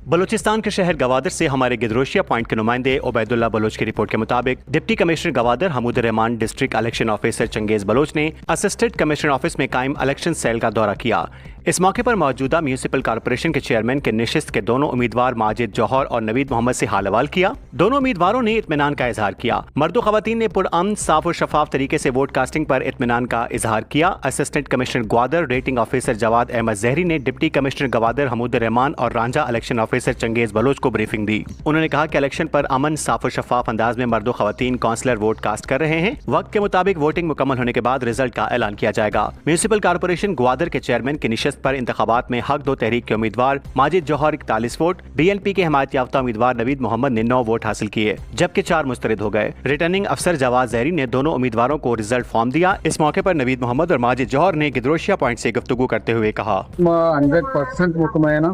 बलूचिस्तान के शहर गवादर से हमारे गिदरोशिया पॉइंट के नुमाइंदे उबैदुल्लाह बलोच की रिपोर्ट के मुताबिक deputy commissioner Gwadar Hamood Rehman district election officer Changez Baloch ने असिस्टेंट कमिश्नर ऑफिस में कायम इलेक्शन सेल का दौरा किया। इस मौके पर मौजूदा म्यूनिसिपल कॉर्पोरेशन के चेयरमैन के निशिस्त के दोनों उम्मीदवार माजिद जौहर और नवीद मोहम्मद से हाल अहवाल किया। दोनों उम्मीदवारों ने इत्मीनान का इजहार किया। मर्दो खवातीन ने पुरअमन साफ और शफाफ तरीके से वोट कास्टिंग पर इत्मीनान का इजहार किया। Assistant commissioner Gwadar returning officer Jawad Ahmed Zehri ने डिप्टी कमिश्नर गवादर हमूद रहमान और रांझा इलेक्शन ऑफिसर चंगेज बलोच को ब्रीफिंग दी। उन्होंने कहा कि इलेक्शन पर अमन साफ और शफाफ अंदाज में मर्दो खवातीन काउंसलर वोट कास्ट कर रहे हैं। वक्त के मुताबिक वोटिंग मुकम्मल होने के बाद रिजल्ट का ऐलान किया जाएगा। म्यूनिसिपल कॉर्पोरेशन ग्वादर के चेयरमैन की निशस्त पर इंतखाबात में हक दो तहरीक के उम्मीदवार माजिद जौहर 41 वोट, BNP के हिमायत याफ्ता उम्मीदवार नवीद मोहम्मद ने 9 वोट हासिल किए, जबकि 4 मुस्तरद हो गए। रिटर्निंग अफसर जवाद जहरी ने दोनों उम्मीदवारों को रिजल्ट फॉर्म दिया। इस मौके पर नवीद मोहम्मद और माजिद जौहर ने गिदरोशिया पॉइंट से गुफ्तगू करते हुए कहा, 100% मुतमईन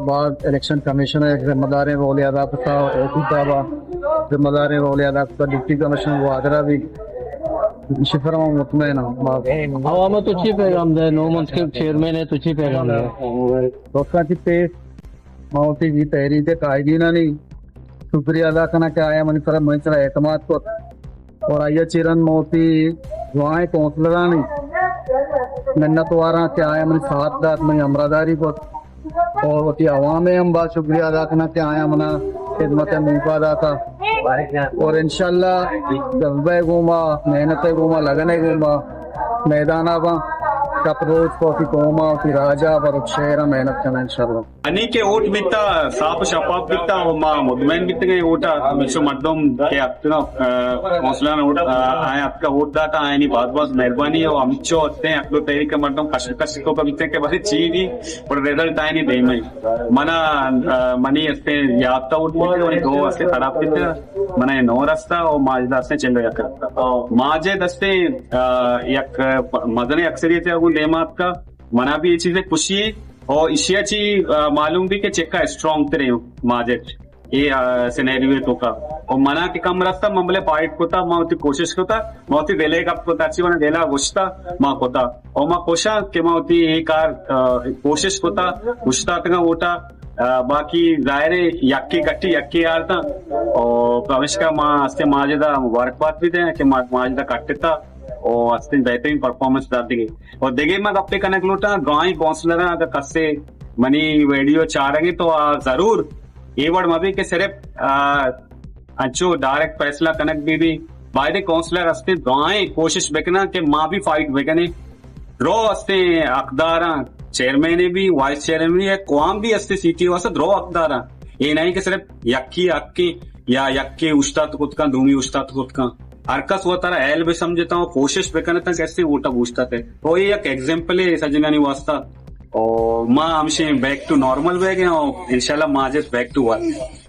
बाद इलेक्शन कमीशन जिम्मेदार रोल अदा करता जिम्मेदार रोल अदा करता डिप्टी कमिश्नर वादरा भी शिफर मुतमईन हवा तुझी पैगाम दे नो मुंसिफ चेयरमैन है तुझी पैगाम दे लोकांची पेश मावती जी तहरीक कायदीना नहीं शुक्रिया अदा करना क्या आया मनी तरफ मुझे तरह एतमाद को और आइया चिरन मोती दुआएं कौंसलरा नहीं मिन्नत वारा क्या आया मनी साथ दात मनी अमरादारी को और होती आवाम में हम बात शुक्रिया अदा करना क्या आया मना खिदमत मुफा अदा था और इंशाल्लाह जज्बे घूमा मेहनत घूमा लगने घूमा मैदाना बा कप रोज कॉफी कोमा की राजा पर शेरा मेहनत करना इंशाल्लाह अनी के वोट बिता साफ शफाफ बिता मा मुदमैन बितगे वोट मिशो मर्दम के अपना हौसला वोट आए आपका वोट दाता आए नहीं बहुत बहुत मेहरबानी है अमिचो होते हैं आप लोग तहरीक मर्दम कष्ट को बितने के बाद चीज और रिजल्ट आए नहीं दे में मना मनी अस्ते याफ्ता वोट बिते और दो अस्ते खराब बिते मना नौ रास्ता और माजिद अस्ते चल रहा करता माजिद अस्ते एक मदनी अक्सरियत है लेमात का मना भी ये चीजें खुशी है और इशियाची मालूम भी के चेक का स्ट्रॉन्ग तेरे माजेट ये सिनेरियो तो का और मना के कम रास्ता ममले फाइट कोता माउती कोशिश कोता माउती देले का कोता अच्छी बना देला वुश्ता मां कोता और मां कोशा के माउती एक कोशिश कोता वुश्ता तंगा वोटा बाकी जाहिर यक्की कट्टी यक्की यार था और प्रवेश का मां अस्ते माजेदा मुबारकबाद भी दे कि माजेदा कट्टता और अस्ते बेहतरीन परफॉर्मेंस डालती गई और देखे मत अपने कनक लूटा गाँव काउंसलर अगर कस्से मनी वीडियो चाह रहे तो जरूर ये वर्ड मभी के सिर्फ अच्छो डायरेक्ट फैसला कनक भी बाय काउंसलर अस्ते गाँव कोशिश बेकना के माँ भी फाइट बेकने ड्रॉ अस्ते अकदारा चेयरमैन भी वाइस चेयरमैन भी है कौम भी अस्ते CTO वैसे ड्रॉ अकदारा ये नहीं कि सिर्फ यक्की अक्की या यक्के उस्ताद खुद का दूंगी उस्ताद खुद का अरकस वो तारा एल भी समझता हूँ कोशिश भी करना था कैसे वोटा पूछता थे तो ये एक एग्जाम्पल है सजगानी वास्ता और माँ हमसे बैक टू नॉर्मल वे गए और इंशाल्लाह माँ जस्ट बैक टू वर्क।